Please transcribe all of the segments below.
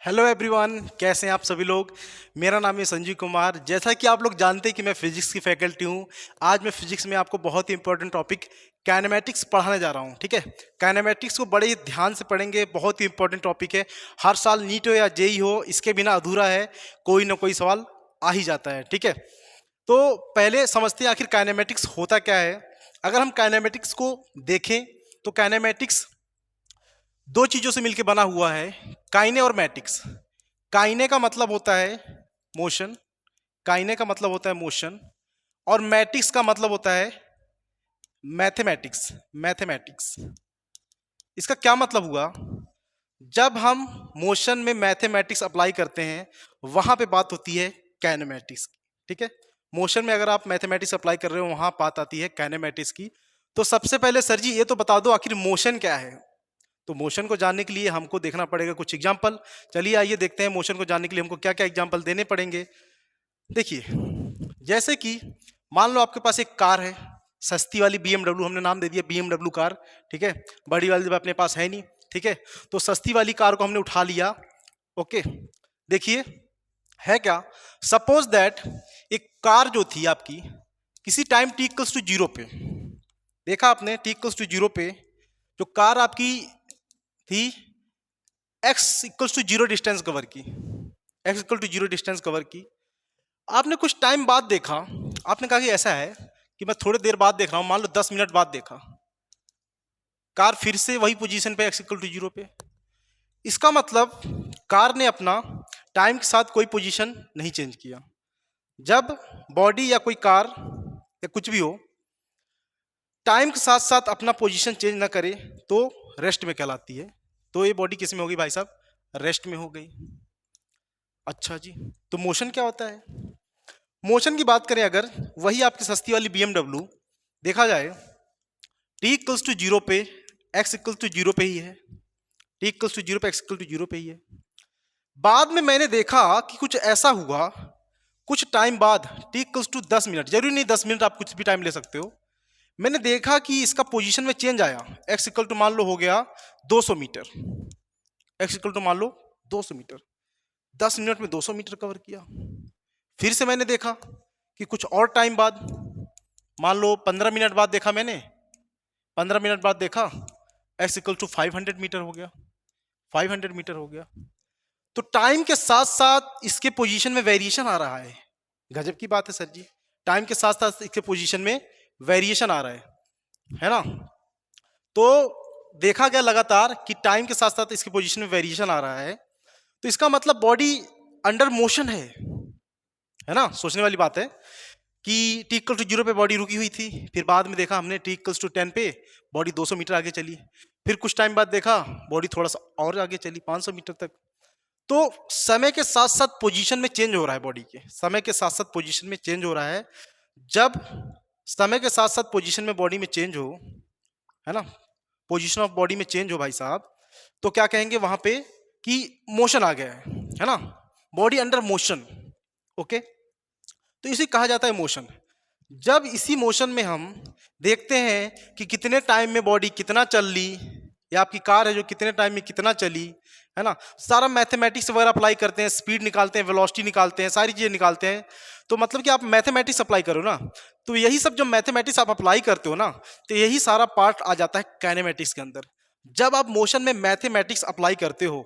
Hello everyone, कैसे हैं आप सभी लोग। मेरा नाम है संजीव कुमार। जैसा कि आप लोग जानते हैं कि मैं फिजिक्स की फैकल्टी हूं। आज मैं फिजिक्स में आपको बहुत ही इंपॉर्टेंट टॉपिक काइनेमैटिक्स पढ़ाने जा रहा हूं। ठीक है, काइनेमैटिक्स को बड़े ही ध्यान से पढ़ेंगे। बहुत ही इंपॉर्टेंट टॉपिक है। हर साल नीट हो या जेई हो, इसके बिना अधूरा है। कोई ना कोई सवाल आ ही जाता है। ठीक है, तो पहले समझते हैं आखिर काइनेमैटिक्स होता क्या है। अगर हम काइनेमैटिक्स को देखें तो काइनेमैटिक्स दो चीजों से मिलकर बना हुआ है, काइने और मैटिक्स। काइने का मतलब होता है मोशन, काइने का मतलब होता है मोशन, और मैटिक्स का मतलब होता है मैथमेटिक्स। मैथमेटिक्स इसका क्या मतलब हुआ? जब हम मोशन में मैथमेटिक्स अप्लाई करते हैं वहां पे बात होती है काइनेमैटिक्स की। ठीक है, मोशन में अगर आप मैथमेटिक्स अप्लाई कर रहे हो वहां बात आती है काइनेमैटिक्स की। तो सबसे पहले सर जी ये तो बता दो आखिर मोशन क्या है। तो मोशन को जानने के लिए हमको देखना पड़ेगा कुछ एग्जाम्पल। चलिए आइए देखते हैं मोशन को जानने के लिए हमको क्या क्या एग्जाम्पल देने पड़ेंगे। देखिए, जैसे कि मान लो आपके पास एक कार है, सस्ती वाली BMW, हमने नाम दे दिया BMW कार। ठीक है, बड़ी वाली अपने पास है नहीं। ठीक है, तो सस्ती वाली कार को हमने उठा लिया। ओके, देखिए है क्या, सपोज दैट एक कार जो थी आपकी किसी time t equals to zero पे, देखा आपने t इक्वल्स टू जीरो पे जो कार आपकी थी x equals to zero distance cover की, x equal to zero distance cover की। आपने कुछ टाइम बाद देखा, आपने कहा कि ऐसा है कि मैं थोड़ी देर बाद देख रहा हूं, मान लो 10 मिनट बाद देखा कार फिर से वही पोजीशन पे x इक्वल टू जीरो पे। इसका मतलब कार ने अपना टाइम के साथ कोई पोजीशन नहीं चेंज किया। जब बॉडी या कोई कार या कुछ भी हो टाइम के साथ साथ अपना पोजीशन चेंज ना करे तो रेस्ट में कहलाती है। तो ये बॉडी किस में होगी भाई साहब? रेस्ट में हो गई। अच्छा जी, तो मोशन क्या होता है? मोशन की बात करें अगर, वही आपकी सस्ती वाली BMW देखा जाए t इक्वल्स टू जीरो पे x इक्वल्स टू जीरो पे ही है। t इक्वल्स टू जीरो पे x इक्वल टू जीरो पे ही है। बाद में मैंने देखा कि कुछ ऐसा हुआ, कुछ टाइम बाद t इक्वल्स टू 10 मिनट, जरूरी नहीं 10 मिनट, आप कुछ भी टाइम ले सकते हो। मैंने देखा कि इसका पोजीशन में चेंज आया, x इक्वल टू मान लो हो गया 200 मीटर। x इक्वल टू मान लो 200 मीटर, 10 मिनट में 200 मीटर कवर किया। फिर से मैंने देखा कि कुछ और टाइम बाद, मान लो 15 मिनट बाद देखा मैंने, 15 मिनट बाद देखा x इक्वल टू 500 मीटर हो गया, 500 मीटर हो गया। तो टाइम के साथ साथ इसके पोजीशन में वेरिएशन आ रहा है। गजब की बात है सर जी, टाइम के साथ साथ इसके पोजीशन में वेरिएशन आ रहा है ना। तो देखा गया लगातार कि टाइम के साथ साथ इसके पोजीशन में वेरिएशन आ रहा है। तो इसका मतलब बॉडी अंडर मोशन है ना। सोचने वाली बात है कि t इक्वल टू जीरो पे बॉडी रुकी हुई थी, फिर बाद में देखा हमने t इक्वल्स टू 10 पे बॉडी 200 मीटर आगे चली, फिर कुछ टाइम बाद देखा बॉडी थोड़ा सा और आगे चली 500 मीटर तक। तो समय के साथ साथ पोजीशन में चेंज हो रहा है बॉडी के, समय के साथ साथ पोजीशन में चेंज हो रहा है। जब समय के साथ साथ पोजीशन में बॉडी में चेंज हो, है ना, पोजीशन ऑफ बॉडी में चेंज हो भाई साहब, तो क्या कहेंगे वहां पे कि मोशन आ गया है ना, बॉडी अंडर मोशन। ओके, तो इसे कहा जाता है मोशन। जब इसी मोशन में हम देखते हैं कि कितने टाइम में बॉडी कितना चल ली, या आपकी कार है जो कितने टाइम में कितना चली, है ना, सारा मैथमेटिक्स वगैरह अप्लाई करते हैं, स्पीड निकालते हैं, वेलोसिटी निकालते हैं, सारी चीजें निकालते हैं। तो मतलब कि आप मैथमेटिक्स अप्लाई करो ना, तो यही सब जो मैथमेटिक्स आप अप्लाई करते हो ना, तो यही सारा पार्ट आ जाता है काइनेमेटिक्स के अंदर। जब आप मोशन में मैथमेटिक्स अप्लाई करते हो,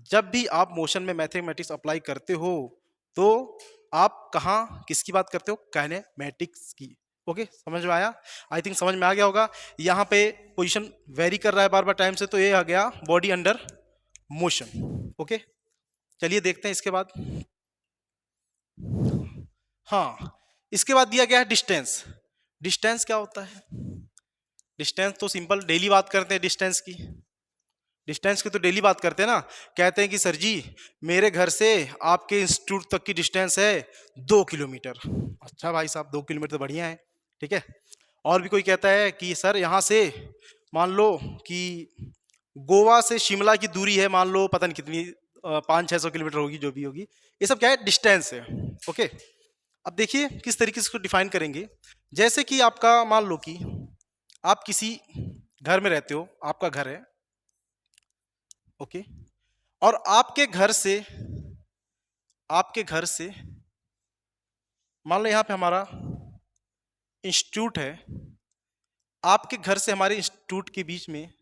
जब भी आप मोशन में मैथमेटिक्स अप्लाई करते हो, तो आप कहाँ किसकी बात करते हो? काइनेमेटिक्स की। ओके, समझ में आया? आई थिंक समझ में आ गया होगा। यहाँ पे पोजीशन वेरी कर रहा है बार बार टाइम से, तो ये आ गया बॉडी अंडर मोशन। ओके, चलिए देखते हैं इसके बाद। हाँ, इसके बाद दिया गया है डिस्टेंस। डिस्टेंस क्या होता है? डिस्टेंस तो सिंपल डेली बात करते हैं डिस्टेंस की। डिस्टेंस की तो डेली बात करते हैं ना। कहते हैं कि सर जी मेरे घर से आपके इंस्टीट्यूट तक की डिस्टेंस है 2 किलोमीटर। अच्छा भाई साहब, 2 किलोमीटर तो बढ़िया है। ठीक है, और भी कोई कहता है कि सर यहाँ से मान लो कि गोवा से शिमला की दूरी है, मान लो पता नहीं कितनी 500-600 किलोमीटर होगी, जो भी होगी। ये सब क्या है? डिस्टेंस है। ओके, अब देखिए किस तरीके से इसको डिफाइन करेंगे। जैसे कि आपका मान लो कि आप किसी घर में रहते हो, आपका घर है, ओके, और आपके घर से मान लो यहां पे हमारा इंस्टीट्यूट है, आपके घर से हमारे इंस्टीट्यूट के बीच में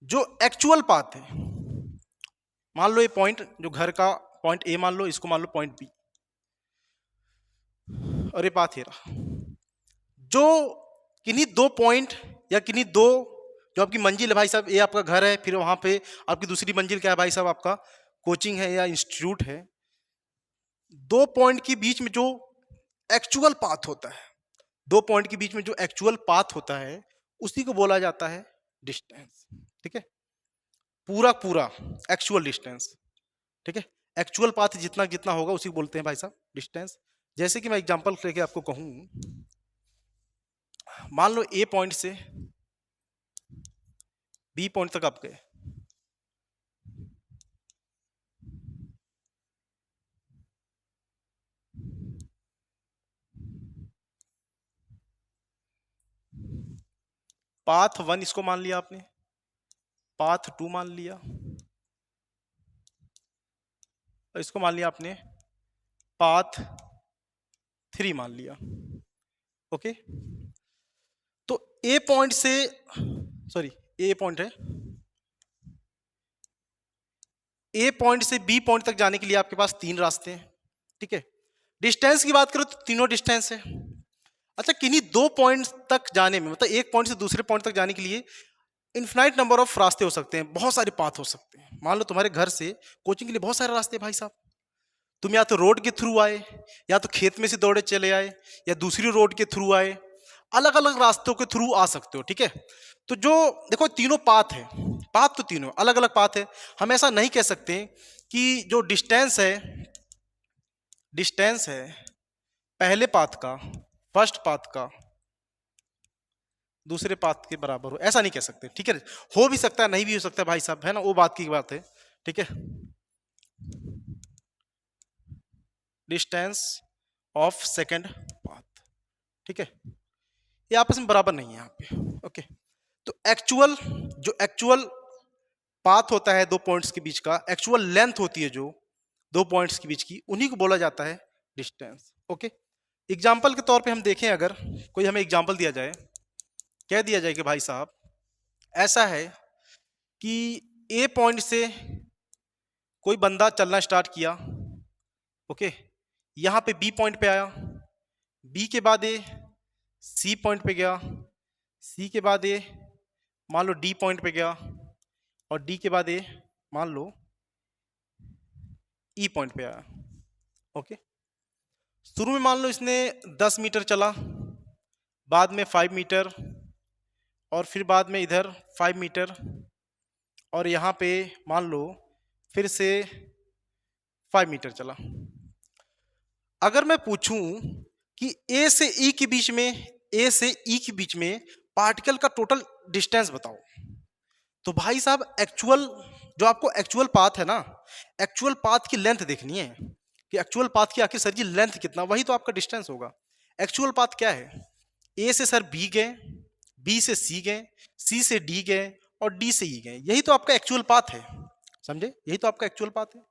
जो एक्चुअल पाथ है, मान लो ये पॉइंट, जो घर का पॉइंट ए मान लो, इसको मान लो पॉइंट बी, और ये पाथ ये रहा। जो किन्हीं दो पॉइंट या किन्हीं दो, जो आपकी मंजिल है भाई साहब, ये आपका घर है, फिर वहां पे आपकी दूसरी मंजिल क्या है भाई साहब, आपका कोचिंग है या इंस्टीट्यूट है। दो पॉइंट के बीच में जो एक्चुअल पाथ होता है, दो पॉइंट के बीच में जो एक्चुअल पाथ होता है, उसी को बोला जाता है डिस्टेंस। ठीक है, पूरा पूरा एक्चुअल डिस्टेंस। ठीक है, एक्चुअल पाथ जितना जितना होगा उसी को बोलते हैं भाई साहब डिस्टेंस। जैसे कि मैं एग्जांपल लेके आपको कहूं, मान लो ए पॉइंट से बी पॉइंट तक आप गए, पाथ 1 इसको मान लिया आपने, पाथ 2 मान लिया, और इसको मान लिया आपने पाथ 3 मान लिया। ओके, तो ए पॉइंट से, सॉरी ए पॉइंट है, ए पॉइंट से बी पॉइंट तक जाने के लिए आपके पास 3 रास्ते हैं। ठीक है, डिस्टेंस की बात करो तो तीनों डिस्टेंस है। अच्छा, किन्हीं दो पॉइंट तक जाने में, मतलब एक पॉइंट से दूसरे पॉइंट तक जाने के लिए इन्फिनाइट नंबर ऑफ रास्ते हो सकते हैं, बहुत सारे पाथ हो सकते हैं। मान लो तुम्हारे घर से कोचिंग के लिए बहुत सारे रास्ते हैं भाई साहब, तुम या तो रोड के थ्रू आए, या तो खेत में से दौड़े चले आए, या दूसरी रोड के थ्रू आए, अलग अलग रास्तों के थ्रू आ सकते हो। ठीक है, तो जो देखो तीनों पाथ है, पाथ तो तीनों अलग अलग पाथ है। हम ऐसा नहीं कह सकते कि जो डिस्टेंस है पहले पाथ का, फर्स्ट पाथ का दूसरे पाथ के बराबर हो, ऐसा नहीं कह सकते। ठीक है, हो भी सकता है, नहीं भी हो सकता भाई साहब, है ना, वो बात की बात है। ठीक है, डिस्टेंस ऑफ सेकंड पाथ, ठीक है, ये आपस में बराबर नहीं है यहाँ पे। ओके, तो एक्चुअल पाथ होता है दो पॉइंट्स के बीच का, एक्चुअल लेंथ होती है जो दो पॉइंट्स के बीच की, उन्हीं को बोला जाता है डिस्टेंस। ओके, एग्जाम्पल के तौर पे हम देखें, अगर कोई हमें एग्जाम्पल दिया जाए, कह दिया जाए कि भाई साहब ऐसा है कि ए पॉइंट से कोई बंदा चलना स्टार्ट किया, ओके, यहाँ पे बी पॉइंट पे आया, बी के बाद ए सी पॉइंट पे गया, सी के बाद ए मान लो डी पॉइंट पे गया, और डी के बाद ए मान लो ई पॉइंट पे आया। ओके, शुरू में मान लो इसने 10 मीटर चला, बाद में 5 मीटर, और फिर बाद में इधर 5 मीटर, और यहाँ पे मान लो फिर से 5 मीटर चला। अगर मैं पूछूं कि ए से ई के बीच में, ए से ई के बीच में पार्टिकल का टोटल डिस्टेंस बताओ, तो भाई साहब एक्चुअल, जो आपको एक्चुअल पाथ है ना, एक्चुअल पाथ की लेंथ देखनी है कि एक्चुअल पाथ की आखिर सर जी लेंथ कितना, वही तो आपका डिस्टेंस होगा। एक्चुअल पाथ क्या है, ए से सर बी गए, बी से सी गए, सी से डी गए, और डी से ई गए, यही तो आपका एक्चुअल पाथ है। समझे, यही तो आपका एक्चुअल पाथ है।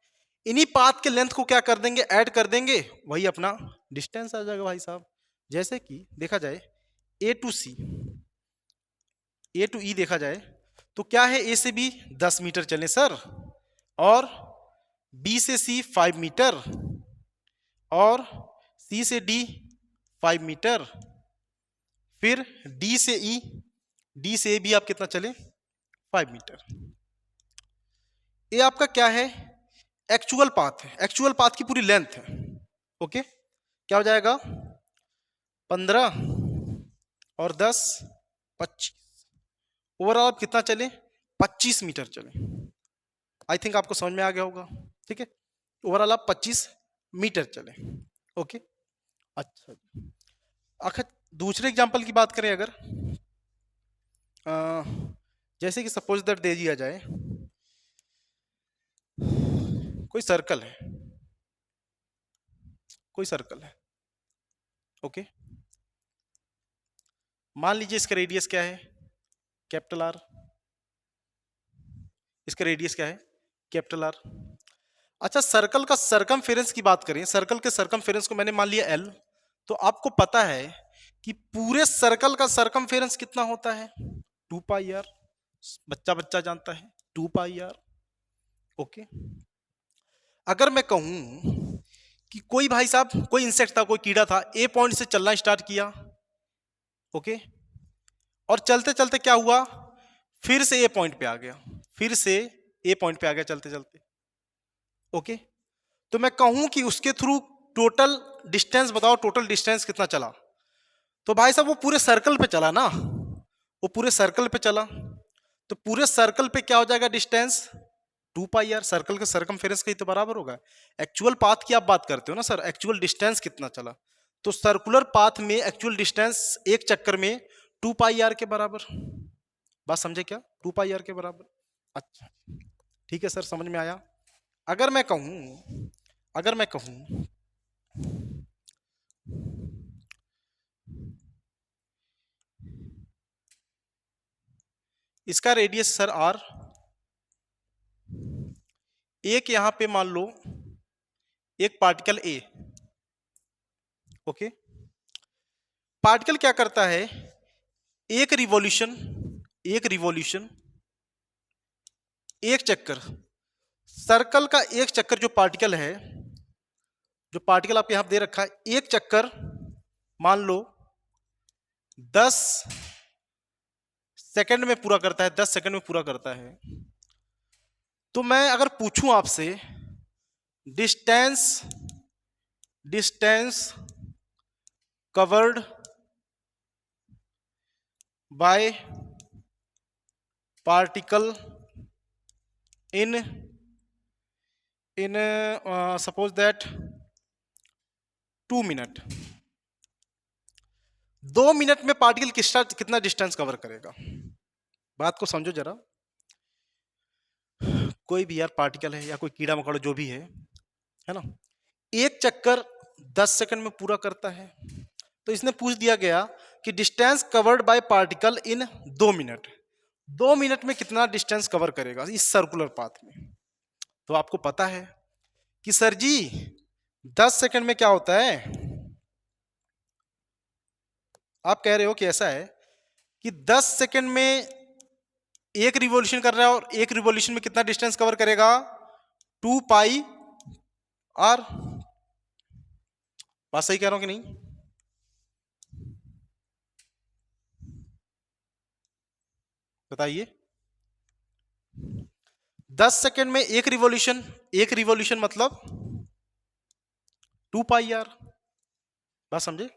इन्हीं पाथ के लेंथ को क्या कर देंगे, ऐड कर देंगे, वही अपना डिस्टेंस आ जाएगा भाई साहब। जैसे कि देखा जाए ए टू सी, ए टू ई देखा जाए तो क्या है, ए से बी 10 मीटर चले सर, और बी से सी 5 मीटर, और सी से डी 5 मीटर, फिर डी से ई, डी से ए भी आप कितना चले 5 मीटर। ये आपका क्या है, एक्चुअल पाथ है, एक्चुअल पाथ की पूरी लेंथ है। ओके, क्या हो जाएगा 15 और 10 25, ओवरऑल आप कितना चले 25 मीटर चले। आई थिंक आपको समझ में आ गया होगा। ठीक है, ओवरऑल आप 25 मीटर चले। ओके, अच्छा, आखिर दूसरे एग्जांपल की बात करें अगर, जैसे कि सपोज दैट दे दिया जाए कोई सर्कल है, कोई सर्कल है, ओके, मान लीजिए इसका रेडियस क्या है, कैपिटल आर, इसका रेडियस क्या है कैपिटल आर। अच्छा, सर्कल का सरकमफेरेंस की बात करें, सर्कल के सरकमफेरेंस को मैंने मान लिया एल, तो आपको पता है कि पूरे सर्कल का सरकमफेरेंस कितना होता है, 2 पाई आर। बच्चा बच्चा जानता है 2 पाई आर। ओके, अगर मैं कहूं कि कोई भाई साहब, कोई इंसेक्ट था, कोई कीड़ा था, ए पॉइंट से चलना स्टार्ट किया, ओके, और चलते चलते क्या हुआ, फिर से ए पॉइंट पे आ गया, फिर से ए पॉइंट पे आ गया चलते चलते, ओके, तो मैं कहूं कि उसके थ्रू टोटल डिस्टेंस बताओ, टोटल डिस्टेंस कितना चला। तो भाई साहब वो पूरे सर्कल पे चला ना, वो पूरे सर्कल पे चला, तो पूरे सर्कल पे क्या हो जाएगा डिस्टेंस, 2 पाई आर। सर्कल के सरकमफेरेंस का ही तो बराबर होगा। एक्चुअल पाथ की आप बात करते हो ना सर, एक्चुअल डिस्टेंस कितना चला, तो सर्कुलर पाथ में एक्चुअल डिस्टेंस एक चक्कर में 2 पाई आर के बराबर। बात समझे क्या, 2 पाई आर के बराबर। अच्छा ठीक है सर, समझ में आया। अगर मैं कहूं, अगर मैं कहूं इसका रेडियस सर आर, एक यहां पे मान लो एक पार्टिकल ए, ओके, पार्टिकल क्या करता है, एक रिवॉल्यूशन, एक रिवॉल्यूशन, एक चक्कर, सर्कल का एक चक्कर जो पार्टिकल है, जो पार्टिकल आपके यहां दे रखा है, एक चक्कर मान लो 10 सेकंड में पूरा करता है, 10 सेकंड में पूरा करता है। तो मैं अगर पूछूं आपसे distance, distance covered by particle in suppose that 2 minute, 2 minute में पार्टिकल कितना डिस्टेंस कवर करेगा। बात को समझो जरा, कोई भी यार पार्टिकल है या कोई कीड़ा मकोड़ा जो भी है ना, एक चक्कर 10 सेकंड में पूरा करता है। तो इसने पूछ दिया गया कि distance covered by particle in 2 minute, 2 minute में कितना डिस्टेंस कवर करेगा इस सर्कुलर पाथ में। तो आपको पता है कि सर जी 10 सेकंड में क्या होता है, आप कह रहे हो कि ऐसा है कि 10 सेकंड में एक रिवॉल्यूशन कर रहा है, और एक रिवॉल्यूशन में कितना डिस्टेंस कवर करेगा, 2 पाई आर। बात सही कह रहा हूं कि नहीं, बताइए। 10 सेकंड में एक रिवॉल्यूशन, एक रिवॉल्यूशन मतलब 2 पाई आर। बात समझे।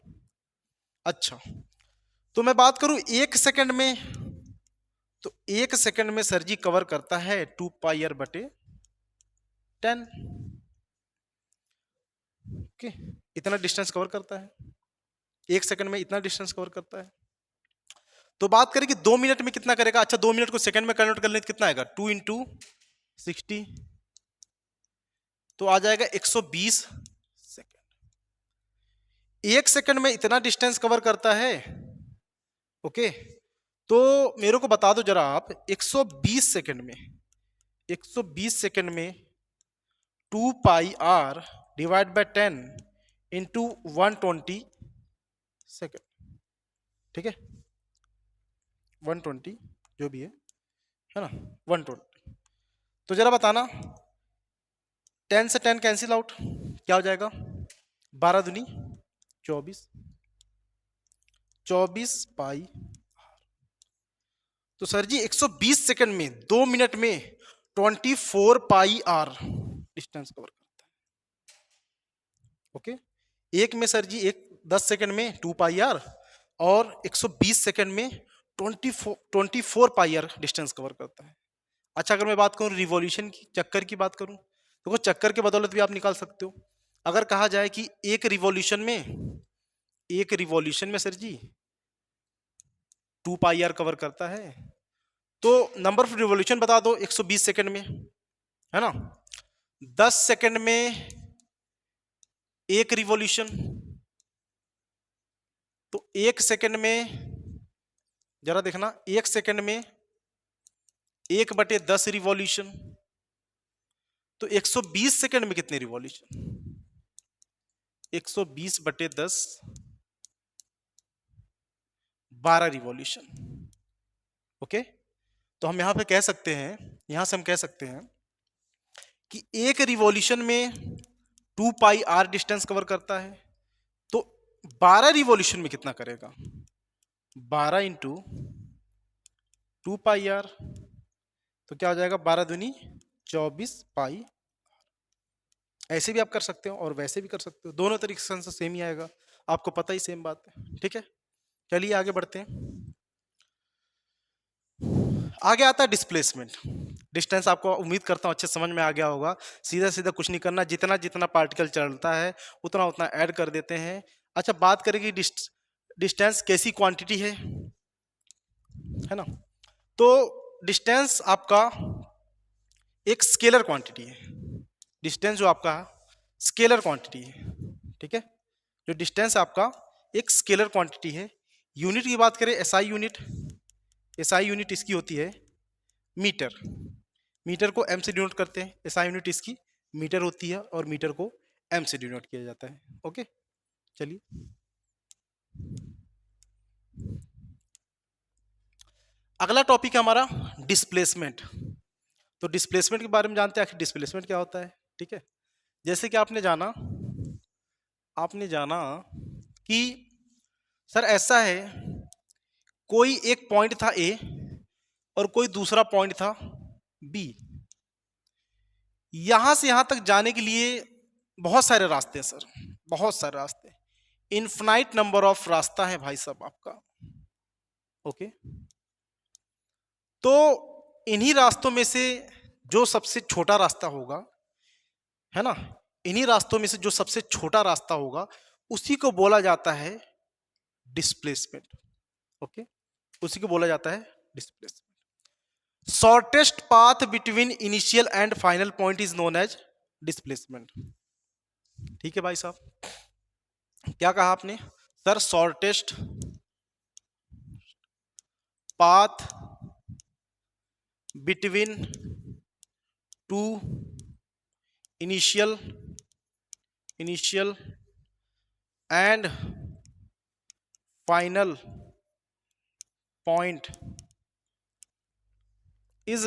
अच्छा, तो मैं बात करूं एक सेकंड में, तो एक सेकंड में सर जी कवर करता है 2 पाई आर बटे 10, ओके, इतना डिस्टेंस कवर करता है, एक सेकंड में इतना डिस्टेंस कवर करता है। तो बात करें कि 2 मिनट में कितना करेगा। अच्छा, 2 मिनट को सेकंड में कन्वर्ट कर लें तो कितना आएगा, 2 इंटू 60, तो आ जाएगा 120 सेकंड। एक सेकंड में इतना डिस्टेंस कवर करता है, ओके, तो मेरे को बता दो जरा आप, 120 सेकंड में, 120 सेकंड में 2 pi r divide by 10 into 120 second, ठीक है, 120 जो भी है ना, 120। तो जरा बताना, 10 से 10 कैंसिल आउट, क्या हो जाएगा, 12 दूनी 24, 24 पाई। तो सर जी 120 सेकंड में 2 मिनट में 24 पाई आर डिस्टेंस कवर करता है, ओके। एक में सर जी 10 सेकंड में 2 पाई आर, और 120 सेकंड में 24 पाई आर डिस्टेंस कवर करता है। अच्छा, अगर मैं बात करूं रिवॉल्यूशन की, चक्कर की बात करूं, तो चक्कर के बदौलत भी आप निकाल सकते हो। अगर कहा जाए कि एक रिवॉल्यूशन में, एक रिवॉल्यूशन में sir ji 2 pi r cover करता है, तो नंबर ऑफ रिवॉल्यूशन बता दो 120 सेकंड में, है ना, 10 सेकंड में एक रिवॉल्यूशन, तो एक सेकंड में जरा देखना, एक सेकंड में 1/10 रिवॉल्यूशन, तो 120 सेकंड में कितने रिवॉल्यूशन? 120 बटे 10, 12 रिवॉल्यूशन। ओके, तो हम यहां पे कह सकते हैं, यहां से हम कह सकते हैं कि एक रिवॉल्यूशन में 2 पाई आर डिस्टेंस कवर करता है, तो 12 रिवॉल्यूशन में कितना करेगा? 12 इंटू 2 पाई आर, तो क्या हो जाएगा? 12 दूनी 24 पाई। ऐसे भी आप कर सकते हो और वैसे भी कर सकते हो, दोनों तरीके से आंसर सेम ही आएगा, आपको पता ही सेम बात है। ठीक है, चलिए आगे बढ़ते हैं। आगे आता है डिस्प्लेसमेंट। डिस्टेंस आपको उम्मीद करता हूँ अच्छे समझ में आ गया होगा। सीधा सीधा कुछ नहीं करना, जितना जितना पार्टिकल चलता है उतना उतना ऐड कर देते हैं। अच्छा, बात करेंगे डिस्टेंस कैसी क्वांटिटी है ना? तो डिस्टेंस आपका एक स्केलर क्वांटिटी है। डिस्टेंस जो आपका स्केलर क्वांटिटी है, ठीक है? जो डिस्टेंस आपका एक स्केलर क्वांटिटी है। यूनिट की बात करें, एसआई यूनिट, एसआई यूनिट इसकी होती है मीटर। मीटर को एम से डिनोट करते हैं, एसआई यूनिट इसकी मीटर होती है और मीटर को एम से डिनोट किया जाता है। ओके, चलिए अगला टॉपिक है हमारा डिस्प्लेसमेंट। तो डिस्प्लेसमेंट के बारे में जानते हैं, आखिर डिस्प्लेसमेंट क्या होता है। ठीक है, जैसे कि आपने जाना कि सर ऐसा है, कोई एक पॉइंट था ए और कोई दूसरा पॉइंट था बी। यहां से यहां तक जाने के लिए बहुत सारे रास्ते हैं सर, बहुत सारे रास्ते, इनफिनाइट नंबर ऑफ रास्ता है भाई साहब आपका। ओके, तो इन्हीं रास्तों में से जो सबसे छोटा रास्ता होगा, है ना, इन्हीं रास्तों में से जो सबसे छोटा रास्ता होगा उसी को बोला जाता है डिस्प्लेसमेंट। ओके, उसी को बोला जाता है displacement. Shortest path between initial and final point is known as displacement. ठीक है भाई साहब, क्या कहा आपने? Sir shortest path between two initial and final point is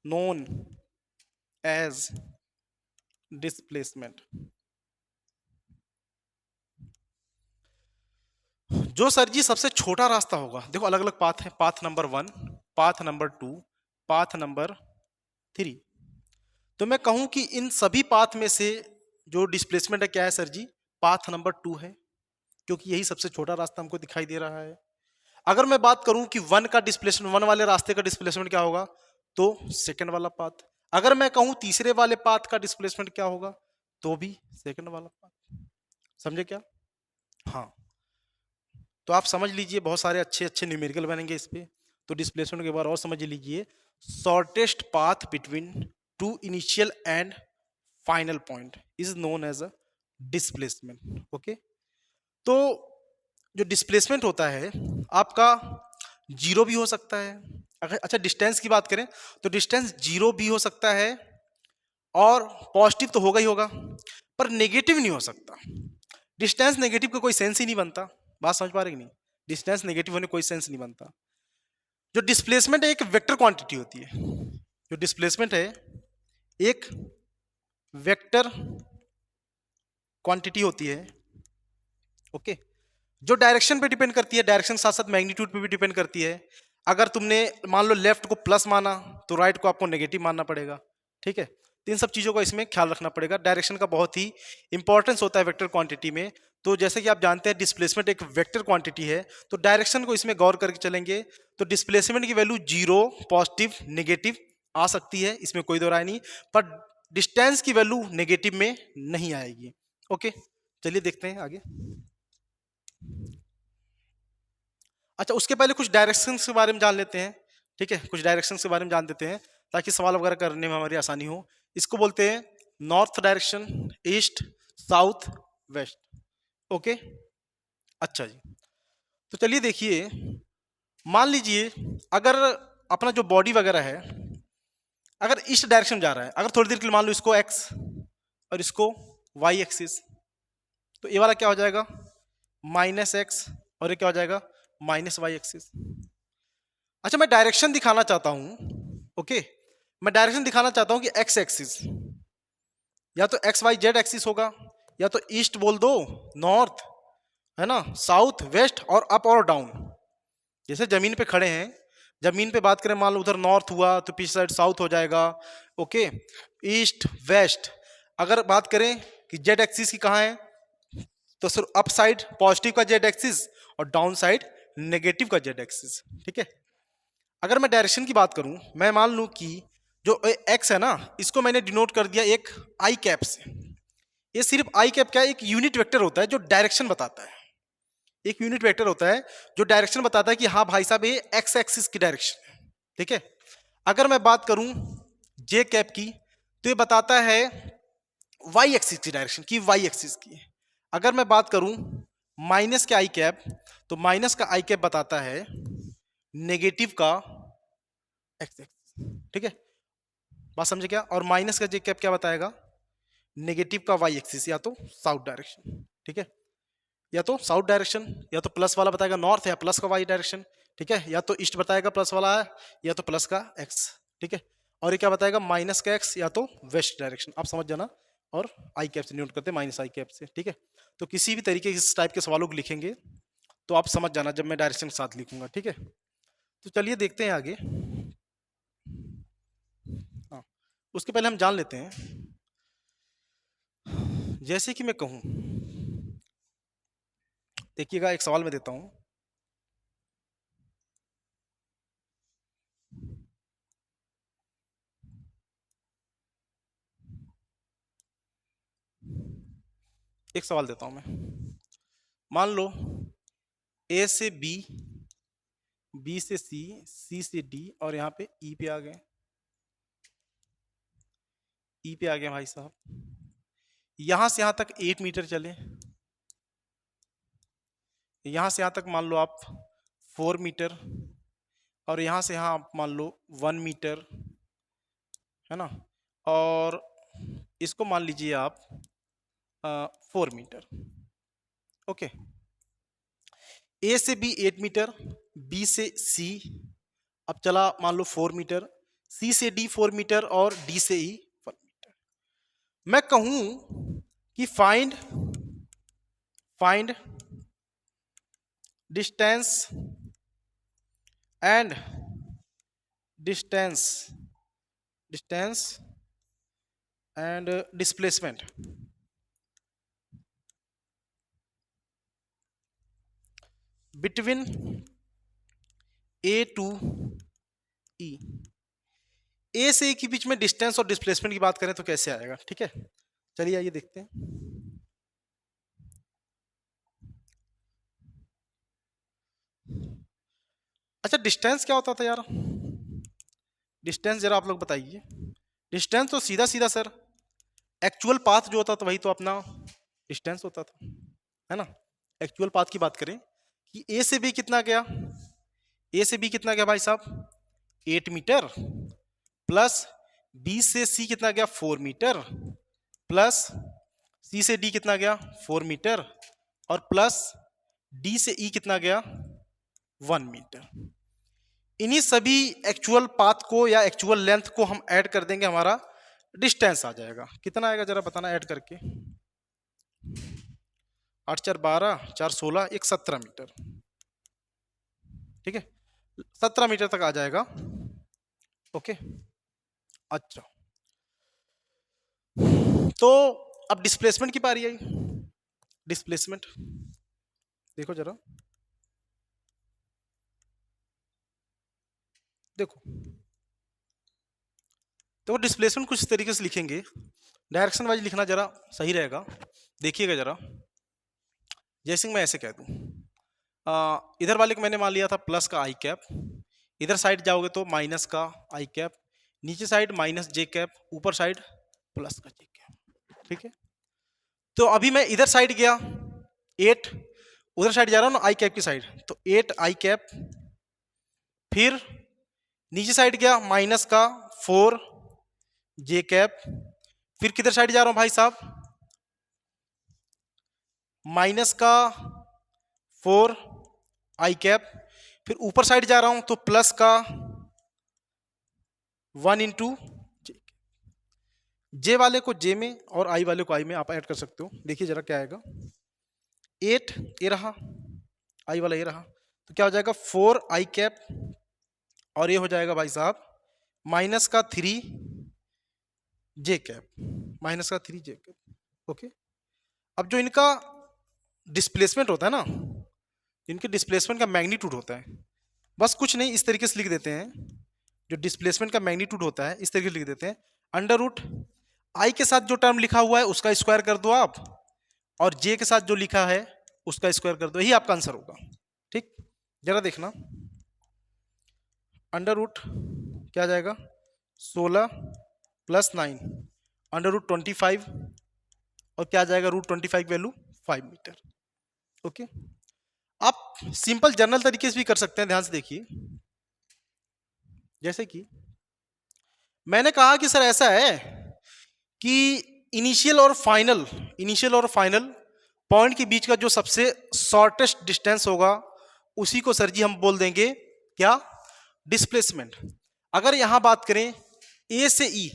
known as displacement. जो सर जी सबसे छोटा रास्ता होगा, देखो अलग अलग पाथ है, path number 1, path number 2, path number 3। तो मैं कहूं कि इन सभी पाथ में से जो डिस्प्लेसमेंट है क्या है सर जी? पाथ नंबर 2 है, क्योंकि यही सबसे छोटा रास्ता हमको दिखाई दे रहा है। अगर मैं बात करूं कि 1 का डिस्प्लेसमेंट, 1 वाले रास्ते का डिस्प्लेसमेंट क्या होगा, तो सेकंड वाला पाथ। अगर मैं कहूं तीसरे वाले पाथ का डिस्प्लेसमेंट क्या होगा, तो भी सेकंड वाला पाथ। समझे क्या? हाँ, तो आप समझ लीजिए, बहुत सारे अच्छे अच्छे न्यूमेरिकल बनेंगे इस पे। तो डिस्प्लेसमेंट के बारे और समझ लीजिए, shortest path between two initial and final point is known as a displacement. Okay, तो जो डिस्प्लेसमेंट होता है आपका जीरो भी हो सकता है। अगर अच्छा डिस्टेंस की बात करें तो डिस्टेंस जीरो भी हो सकता है और पॉजिटिव तो होगा ही होगा, पर नेगेटिव नहीं हो सकता। डिस्टेंस नेगेटिव का कोई सेंस ही नहीं बनता। बात समझ पा रहे कि नहीं? डिस्टेंस नेगेटिव होने कोई सेंस नहीं बनता। जो डिस्प्लेसमेंट है एक वेक्टर क्वांटिटी होती है। जो डिस्प्लेसमेंट है एक वेक्टर क्वांटिटी होती है। ओके, जो डायरेक्शन पे डिपेंड करती है, डायरेक्शन के साथ साथ मैग्नीट्यूड पे भी डिपेंड करती है। अगर तुमने मान लो लेफ्ट को प्लस माना तो राइट को आपको नेगेटिव मानना पड़ेगा। ठीक है, तो इन सब चीजों का इसमें ख्याल रखना पड़ेगा। डायरेक्शन का बहुत ही इंपॉर्टेंस होता है वेक्टर क्वांटिटी में। तो जैसे कि आप जानते हैं डिस्प्लेसमेंट एक वेक्टर क्वांटिटी है, तो डायरेक्शन को इसमें गौर करके चलेंगे तो डिस्प्लेसमेंट की वैल्यू जीरो, पॉजिटिव, नेगेटिव आ सकती है, इसमें कोई दो राय नहीं, पर डिस्टेंस की वैल्यू नेगेटिव में नहीं आएगी। ओके, चलिए देखते हैं आगे। अच्छा, उसके पहले कुछ डायरेक्शंस के बारे में जान लेते हैं। ठीक है, कुछ डायरेक्शंस के बारे में जान देते हैं ताकि सवाल वगैरह करने में हमारी आसानी हो। इसको बोलते हैं north direction, east, south, west. Okay, अच्छा जी, तो चलिए देखिए, मान लीजिए अगर अपना जो बॉडी वगैरह है, अगर ईस्ट डायरेक्शन में जा रहा है, अगर थोड़ी देर के लिए मान लो इसको एक्स और इसको वाई एक्सिस, तो ये वाला क्या हो जाएगा माइनस एक्स और ये क्या हो जाएगा माइनस वाई एक्सिस। अच्छा मैं डायरेक्शन दिखाना चाहता हूं, ओके, मैं डायरेक्शन दिखाना चाहता हूं कि एक्स एक्सिस या तो एक्स वाई जेड एक्सिस होगा, या तो ईस्ट बोल दो, नॉर्थ, है ना, साउथ, वेस्ट और अप और डाउन। जैसे जमीन पे खड़े हैं, जमीन पे बात करें, मान लो उधर नॉर्थ हुआ तो पीछे साइड साउथ हो जाएगा, ओके, ईस्ट वेस्ट। अगर बात करें कि जेड एक्सिस की कहाँ है, तो सर अप साइड पॉजिटिव का जेड एक्सिस और डाउन साइड नेगेटिव का जेड एक्सिस, ठीक है। अगर मैं डायरेक्शन की बात करूं, मैं मान लूं कि जो एक्स है ना, इसको मैंने डिनोट कर दिया एक आई कैप से। ये सिर्फ आई कैप क्या है, एक यूनिट वेक्टर होता है जो डायरेक्शन बताता है। एक यूनिट वेक्टर होता है जो डायरेक्शन बताता है कि हाँ भाई साहब ये एक्स एक्सिस की डायरेक्शन है, ठीक है। अगर मैं बात करूं जे कैप की, तो ये बताता है वाई एक्सिस की डायरेक्शन की, वाई एक्सिस की। अगर मैं बात करूं माइनस के आई कैप, तो माइनस का आई कैप बताता है नेगेटिव का एक्स एक्सिस, ठीक है, बात समझे क्या। और माइनस का जे कैप क्या बताएगा, नेगेटिव का वाई एक्सिस या तो साउथ डायरेक्शन, ठीक है, या तो साउथ डायरेक्शन, या तो प्लस वाला बताएगा नॉर्थ या प्लस का वाई डायरेक्शन, ठीक है, या तो ईस्ट बताएगा प्लस वाला है, या तो प्लस का एक्स, ठीक है। और ये क्या बताएगा माइनस का एक्स या तो वेस्ट डायरेक्शन, आप समझ जाना। और आई कैप से नोट करते हैं, माइनस आई कैप से, ठीक है। तो किसी भी तरीके इस टाइप के सवालों को लिखेंगे तो आप समझ जाना जब मैं डायरेक्शन के साथ लिखूंगा, ठीक है। तो चलिए देखते हैं आगे। हाँ, उसके पहले हम जान लेते हैं, जैसे कि मैं कहूं, देखिएगा एक सवाल मैं देता हूं, एक सवाल देता हूं मैं, मान लो ए से बी, बी से सी, सी से डी और यहाँ पे ई पे आ गए, ई पे आ गए भाई साहब। यहां से यहां तक 8 मीटर चले, यहां से यहां तक मान लो आप 4 मीटर, और यहां से यहां आप मान लो 1 मीटर, है ना, और इसको मान लीजिए आप 4 मीटर, ओके। ए से बी 8 मीटर, बी से सी अब चला मान लो 4 मीटर, सी से डी 4 मीटर और डी से ई 1 मीटर। मैं कहूं कि find distance and distance and displacement between A to E. A से ई के बीच में डिस्टेंस और डिस्प्लेसमेंट की बात करें तो कैसे आएगा, ठीक है। चलिए आइए देखते हैं। अच्छा डिस्टेंस क्या होता था यार, डिस्टेंस जरा आप लोग बताइए। डिस्टेंस तो सीधा सीधा सर एक्चुअल पाथ जो होता था वही तो अपना डिस्टेंस होता था, है ना। एक्चुअल पाथ की बात करें कि ए से बी कितना गया, ए से बी कितना गया भाई साहब 8 मीटर, प्लस बी से सी कितना गया 4 मीटर, प्लस सी से डी कितना गया 4 मीटर, और प्लस डी से ई कितना गया 1 मीटर। इन्हीं सभी एक्चुअल पाथ को या एक्चुअल लेंथ को हम ऐड कर देंगे, हमारा डिस्टेंस आ जाएगा। कितना आएगा जरा बताना ऐड करके, 8 4 12 4 16 1 17 मीटर, ठीक है, 17 मीटर तक आ जाएगा, ओके। अच्छा तो अब डिस्प्लेसमेंट की बारी आई। डिस्प्लेसमेंट देखो जरा, देखो तो डिस्प्लेसमेंट कुछ तरीके से लिखेंगे, डायरेक्शन वाइज लिखना जरा सही रहेगा। देखिएगा जरा, जैसे मैं ऐसे कह दूं, इधर वाले को मैंने मान लिया था प्लस का आई कैप, इधर साइड जाओगे तो माइनस का आई कैप, नीचे साइड माइनस जे कैप, ऊपर साइड प्लस का जे कैप, ठीक है। तो अभी मैं इधर साइड गया 8, उधर साइड जा रहा हूं ना आई कैप की साइड, तो 8 आई कैप, फिर नीचे साइड गया माइनस का 4, जे कैप, फिर किधर साइड जा रहा हूं भाई साहब, माइनस का 4 आई कैप, फिर ऊपर साइड जा रहा हूं तो प्लस का 1 इंटू जे वाले को जे में और आई वाले को आई में आप ऐड कर सकते हो। देखिए जरा क्या आएगा, 8 ये रहा, आई वाला ये रहा, तो क्या हो जाएगा 4 आई कैप, और ये हो जाएगा भाई साहब माइनस का 3 जे कैप, माइनस का 3 जे कैप। ओके, अब जो इनका डिस्प्लेसमेंट होता है ना, इनके डिस्प्लेसमेंट का मैग्नीट्यूड होता है, बस कुछ नहीं, इस तरीके से लिख देते हैं, जो डिस्प्लेसमेंट का मैग्नीट्यूड होता है इस तरीके से लिख देते हैं, अंडर रूट आई के साथ जो टर्म लिखा हुआ है उसका स्क्वायर कर दो आप, और जे के साथ जो लिखा है उसका स्क्वायर कर दो, यही आपका आंसर होगा। ठीक, जरा देखना, अंडर रूट क्या आ जाएगा 16 प्लस 9 अंडर रूट 25, और क्या आ जाएगा रूट 25 वैल्यू 5 मीटर। ओके, आप सिंपल जनरल तरीके से भी कर सकते हैं, ध्यान से देखिए, जैसे कि मैंने कहा कि सर ऐसा है कि इनिशियल और फाइनल पॉइंट के बीच का जो सबसे शॉर्टेस्ट डिस्टेंस होगा उसी को सर जी हम बोल देंगे क्या, डिस्प्लेसमेंट। अगर यहां बात करें ए से ई,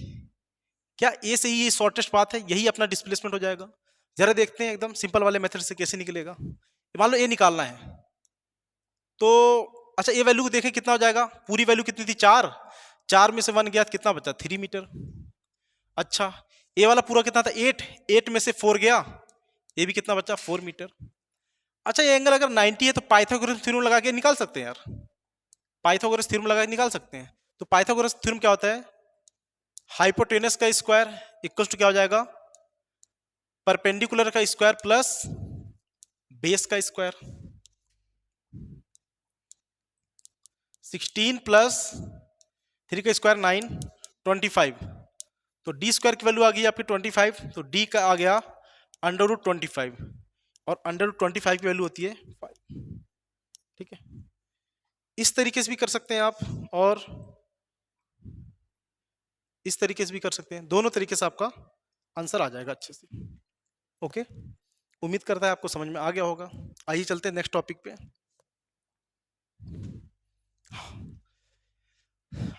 क्या ए से ई शॉर्टेस्ट पाथ है, यही अपना डिस्प्लेसमेंट हो जाएगा। जरा देखते हैं एकदम सिंपल वाले मेथड से कैसे निकलेगा। मान लो ए निकालना है तो अच्छा, ए वैल्यू को देखें कितना हो जाएगा, पूरी वैल्यू कितनी थी 4, 4 में से 1 गया तो कितना बचा 3 मीटर। अच्छा, ए वाला पूरा कितना था 8, 8 में से 4 गया, ये भी कितना बचा 4 मीटर। अच्छा, ये एंगल अगर 90 है तो पाइथागोरस थ्योरम लगा के निकाल सकते हैं यार, पाइथागोरस थ्योरम लगा के निकाल सकते हैं। तो पाइथागोरस थ्योरम क्या होता है, हाइपोटेनस का स्क्वायर इक्वल टू क्या हो जाएगा, परपेंडिकुलर का स्क्वायर प्लस बेस का स्क्वायर, 16 प्लस 3 का स्क्वायर 9, 25, तो डी स्क्वायर की वैल्यू आ गई आपकी 25, तो डी का आ गया अंडर रूट 25, और अंडर रूट 25 की वैल्यू होती है 5। ठीक है, इस तरीके से भी कर सकते हैं आप, और इस तरीके से भी कर सकते हैं, दोनों तरीके से आपका आंसर आ जाएगा अच्छे से। ओके, उम्मीद करता है आपको समझ में आ गया होगा। आइए चलते हैं नेक्स्ट टॉपिक पे।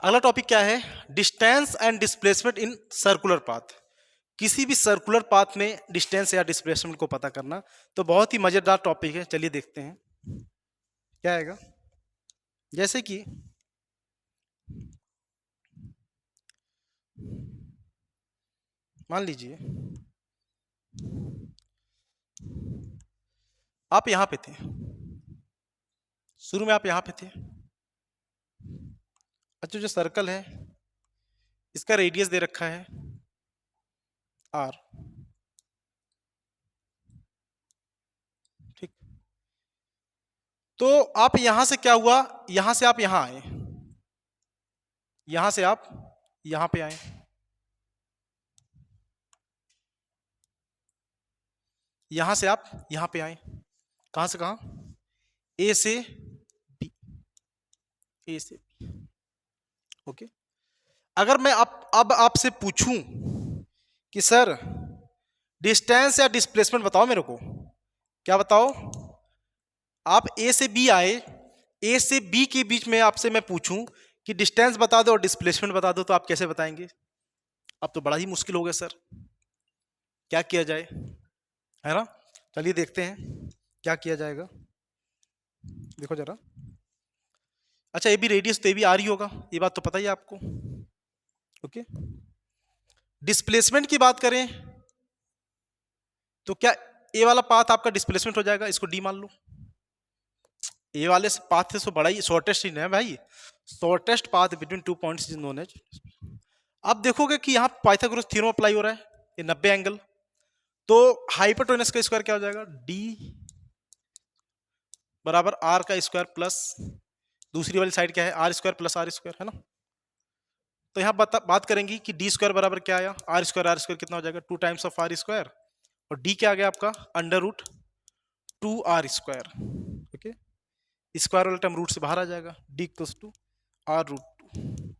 अगला टॉपिक क्या है, distance and displacement in circular path. किसी भी सर्कुलर पाथ में डिस्टेंस या डिस्प्लेसमेंट को पता करना, तो बहुत ही मजेदार टॉपिक है, चलिए देखते हैं क्या आएगा। जैसे कि मान लीजिए आप यहां पे थे, शुरू में आप यहां पे थे। अच्छा, जो सर्कल है इसका रेडियस दे रखा है r, ठीक, तो आप यहां से क्या हुआ, यहां से आप यहां आए, यहां से आप यहां पे आए, यहां से आप यहां पे आए, कहां से कहां, ए से बी, ए से बी। ओके, अगर मैं अब आपसे पूछूं कि सर डिस्टेंस या डिस्प्लेसमेंट बताओ मेरे को, क्या बताओ, आप ए से बी आए, ए से बी के बीच में आपसे मैं पूछूं कि डिस्टेंस बता दो और डिस्प्लेसमेंट बता दो, तो आप कैसे बताएंगे। अब तो बड़ा ही मुश्किल हो गया सर, क्या किया जाए, है ना। चलिए देखते हैं क्या किया जाएगा, देखो जरा। अच्छा, ये भी रेडियस तो ये भी आ रही होगा, ये बात तो पता ही है आपको। ओके, डिस्प्लेसमेंट की बात करें तो क्या ए वाला पाथ आपका डिस्प्लेसमेंट हो जाएगा, इसको डी मान लो। ए वाले से पाथ से तो बड़ा ही शॉर्टेस्ट ही है भाई, shortest path between 2 points is known as. आप देखोगे कि यहाँ पाइथागोरस थ्योरम अप्लाई हो रहा है, ये 90 एंगल, तो हाइपोटेनस का स्क्वायर क्या हो जाएगा, डी बराबर आर का स्क्वायर प्लस दूसरी वाली साइड क्या है, r square plus r square, है ना। तो यहाँ बात करेंगे कि डी स्क्वायर बराबर क्या आया, आर स्क्वायर कितना हो जाएगा 2 टाइम्स ऑफ आर स्क्वायर, और डी क्या आ गया आपका under root 2 r square. Okay, square वाला टर्म रूट से बाहर आ जाएगा, D equals to r root 2,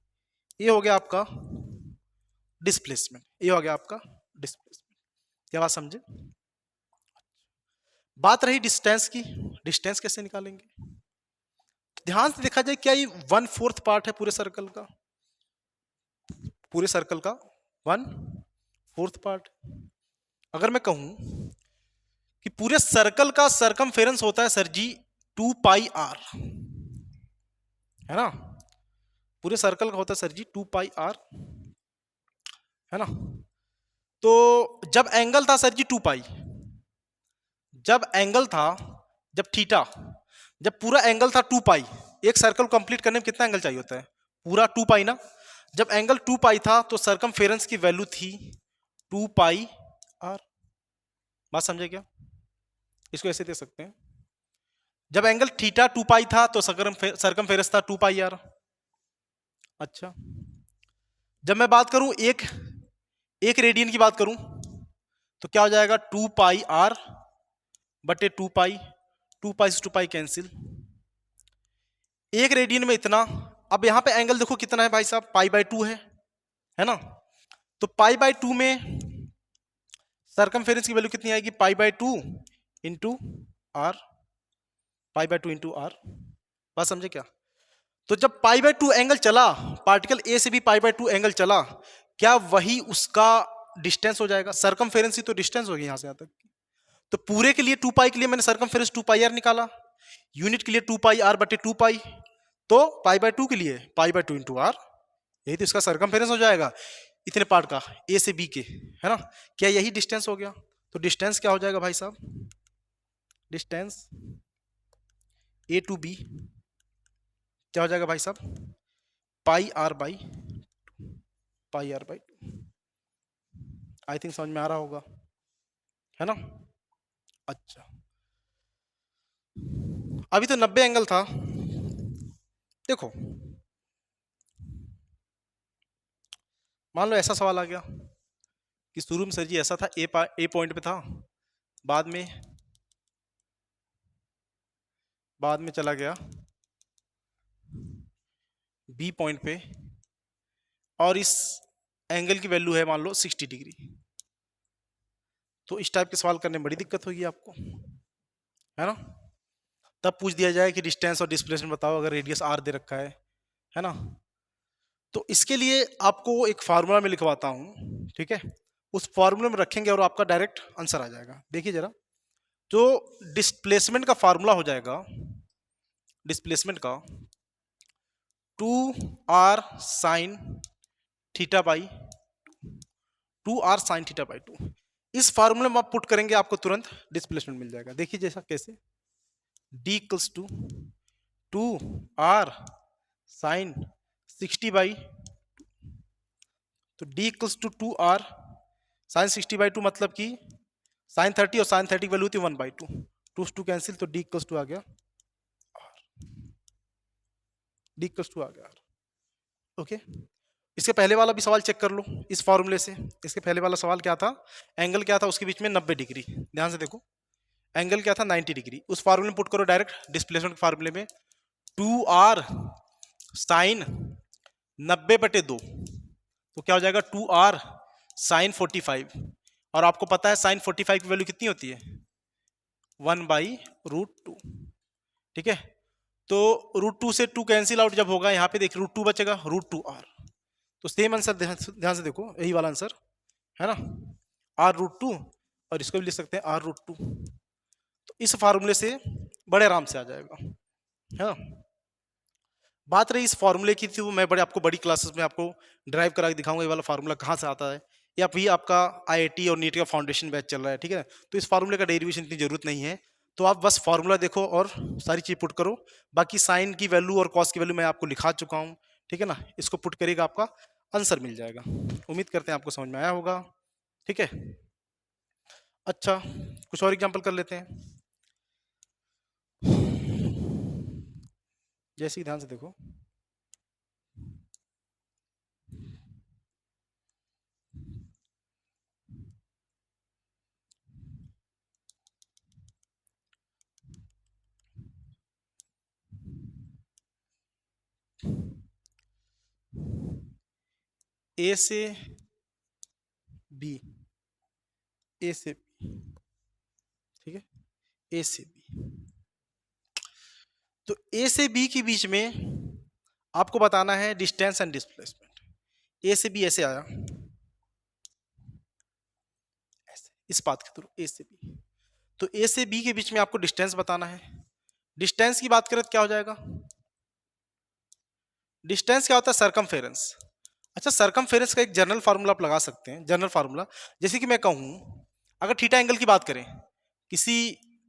ये हो गया आपका डिस्प्लेसमेंट। ये हो गया आपका डिस्प्लेसमेंट। क्या बात समझे? बात रही डिस्टेंस की, डिस्टेंस कैसे निकालेंगे? ध्यान से देखा जाए, क्या ये 1/4 पार्ट है पूरे सर्कल का? पूरे सर्कल का 1/4 पार्ट। अगर मैं कहूं कि पूरे सर्कल का सरकमफेरेंस होता है सर जी 2πr, है ना? पूरे सर्कल का होता है सर जी 2πr, है ना? तो जब एंगल था सर जी 2π, जब एंगल था, जब थीटा, जब पूरा एंगल था 2π, एक सर्कल कंप्लीट करने में कितना एंगल चाहिए होता है? पूरा 2π ना। जब एंगल 2π था तो सरकमफेरेंस की वैल्यू थी 2πr। बात समझे क्या? इसको ऐसे दे सकते हैं, जब एंगल थीटा 2π था तो सरकमफेरेंस था 2πr। अच्छा, जब मैं बात करूं एक रेडियन की बात करूं तो क्या हो जाएगा? 2πr बटे 2π, 2π से 2π कैंसिल, एक रेडियन में इतना। अब यहां पे एंगल देखो कितना है भाई साहब, π/2 है ना? तो π/2 में सरकमफेरेंस की वैल्यू कितनी आएगी? π/2 इंटू आर, π/2 इंटू आर। बात समझे क्या? तो जब π/2 एंगल चला, पार्टिकल ए से भी π/2 एंगल चला, क्या वही उसका डिस्टेंस हो जाएगा? सरकमफेरेंस ही तो डिस्टेंस होगी यहां से यहां तक। तो पूरे के लिए 2π के लिए मैंने सरकमफेरेंस 2πr निकाला, यूनिट के लिए 2πr बटे 2π, तो π/2 के लिए π/2 इंटू आर, यही तो इसका सरकमफेरेंस हो जाएगा इतने पार्ट का, ए से बी के, है ना? क्या यही डिस्टेंस हो गया? तो डिस्टेंस क्या हो जाएगा भाई साहब? डिस्टेंस ए टू बी क्या हो जाएगा भाई साहब? πr/2। आई थिंक समझ में आ रहा होगा, है ना? अच्छा, अभी तो 90 एंगल था। देखो, मान लो ऐसा सवाल आ गया कि शुरू में सर जी ऐसा था, ए पॉइंट पे था, बाद में चला गया बी पॉइंट पे, और इस एंगल की वैल्यू है मान लो 60 डिग्री। तो इस टाइप के सवाल करने में बड़ी दिक्कत होगी आपको, है ना? तब पूछ दिया जाए कि डिस्टेंस और डिस्प्लेसमेंट बताओ अगर रेडियस आर दे रखा है ना? तो इसके लिए आपको एक फार्मूला में लिखवाता हूं, ठीक है? उस फार्मूले में रखेंगे और आपका डायरेक्ट आंसर आ जाएगा। देखिए जरा, जो डिस्प्लेसमेंट का फार्मूला हो जाएगा, डिस्प्लेसमेंट का 2r sine theta by 2r sine theta by 2, इस फार्मूले में आप पुट करेंगे आपको तुरंत डिस्प्लेसमेंट मिल जाएगा। देखिए जैसा कैसे, d equals to 2r sine 60 by, तो d equals to 2r sine 60 by 2 मतलब कि साइन 30 और साइन 30 की वैल्यू थी 1/2, 2 से 2 कैंसिल, तो d इक्वल्स टू आ गया d इक्वल्स टू आ गया r। ओके, इसके पहले वाला भी सवाल चेक कर लो इस फॉर्मूले से। इसके पहले वाला सवाल क्या था? एंगल क्या था उसके बीच में? 90 डिग्री। ध्यान से देखो, एंगल क्या था? 90 डिग्री। उस फार्मूले में पुट करो डायरेक्ट डिस्प्लेसमेंट के फार्मूले में, 2r साइन 90/2, तो क्या हो जाएगा? 2r साइन 45, और आपको पता है साइन 45 की वैल्यू कितनी होती है? 1/√2। ठीक है, तो √2 से 2 कैंसिल आउट जब होगा, यहाँ पे देखिए √2 बचेगा, √2r। तो सेम आंसर ध्यान से देखो, यही वाला आंसर है ना, r√2, और इसको भी लिख सकते हैं r√2। तो इस फार्मूले से बड़े आराम से आ जाएगा, है ना? बात रही इस फार्मूले की, थी वो मैं आपको बड़ी क्लासेस में आपको ड्राइव करा के दिखाऊंगा ये वाला फार्मूला कहाँ से आता है, या भी आपका आईआईटी और नीट का फाउंडेशन बैच चल रहा है, ठीक है? तो इस फार्मूले का डेरिवेशन इतनी जरूरत नहीं है, तो आप बस फार्मूला देखो और सारी चीज पुट करो। बाकी साइन की वैल्यू और कॉस की वैल्यू मैं आपको लिखा चुका हूँ, ठीक है ना? इसको पुट करेगा आपका आंसर मिल जाएगा। उम्मीद करते हैं आपको समझ में आया होगा, ठीक है? अच्छा, कुछ और एग्जाम्पल कर लेते हैं। जैसे ही ध्यान से देखो, ए से बी, ए से बी, ठीक है, ए से बी। तो ए से बी के बीच में आपको बताना है डिस्टेंस एंड डिस्प्लेसमेंट। ए से बी ऐसे आया, ऐसे इस पाथ के थ्रू ए से बी। तो ए से बी के बीच में आपको डिस्टेंस बताना है। डिस्टेंस की बात करें तो क्या हो जाएगा? डिस्टेंस क्या होता है? सरकमफेरेंस। अच्छा, सरकमफेरेंस का एक जनरल फार्मूला आप लगा सकते हैं। जनरल फार्मूला जैसे कि मैं कहूं, अगर थीटा एंगल की बात करें, किसी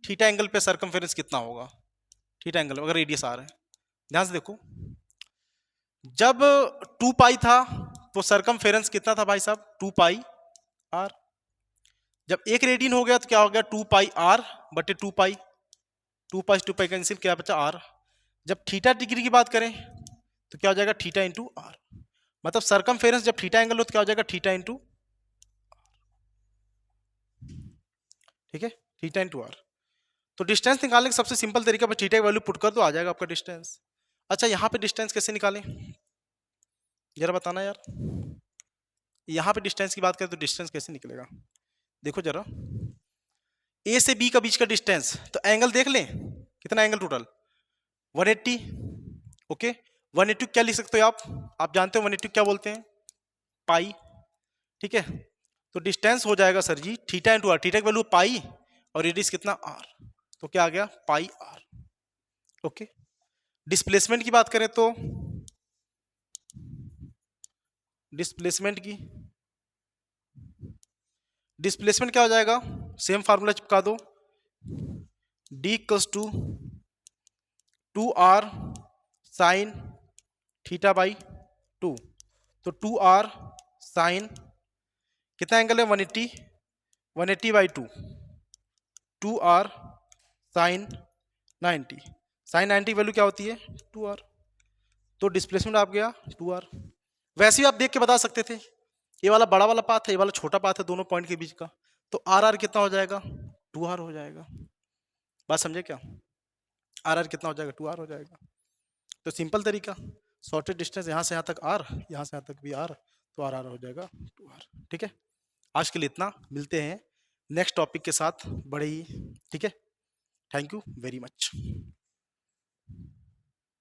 थीटा एंगल पे सरकमफेरेंस कितना होगा? थीटा एंगल अगर रेडियस आर है, ध्यान से देखो, जब 2 पाई था तो सरकमफेरेंस कितना था भाई साहब? 2 पाई आर। जब 1 रेडियन हो गया तो क्या हो गया? 2 पाई आर बटे 2 पाई, 2 पाई 2 पाई कैंसिल, क्या बचा? आर। जब थीटा डिग्री की बात करें तो क्या हो जाएगा? Theta into r. मतलब सरकमफेरेंस जब थीटा एंगल हो तो क्या हो जाएगा? थीटा इंटू, ठीक है, थीटा इंटू आर। तो डिस्टेंस निकालने का सबसे सिंपल तरीका, पर थीटा की वैल्यू पुट कर दो, आ जाएगा आपका डिस्टेंस। अच्छा, यहाँ पे डिस्टेंस कैसे निकालें जरा बताना यार। यहाँ पे डिस्टेंस की बात करें तो डिस्टेंस कैसे निकलेगा? देखो जरा, ए से बी का बीच का डिस्टेंस, तो एंगल देख लें कितना एंगल टोटल? 180। ओके, 180 क्या लिख सकते हो आप जानते हो 180 क्या बोलते हैं? पाई, ठीक है। तो डिस्टेंस हो जाएगा sir ji theta into r, theta की वैल्यू पाई और रेडियस कितना? आर, तो क्या आ गया? पाई आर। ओके, डिस्प्लेसमेंट की बात करें तो डिस्प्लेसमेंट क्या हो जाएगा? सेम फार्मूला चिपका दो, D equals to 2r sine theta by 2। तो 2r साइन कितना एंगल है? 180, 180 by 2, 2r sign 90। Sign 90 value क्या होती है? 2r। तो डिस्प्लेसमेंट आप गया 2r। वैसे ही आप देख के बता सकते थे, ये वाला बड़ा वाला पाथ है, ये वाला छोटा पाथ है, दोनों पॉइंट के बीच का, तो आर आर कितना हो जाएगा? 2r हो जाएगा। बात समझे क्या? आर आर कितना हो जाएगा? 2r हो जाएगा। तो सिंपल तरीका, शॉर्टेज डिस्टेंस यहाँ से यहाँ तक आर, यहाँ से यहाँ तक भी आर, तो आर आर हो जाएगा 2r। ठीक है, आज के लिए इतना, मिलते हैं नेक्स्ट टॉपिक के साथ बड़े ही, ठीक है। Thank you very much.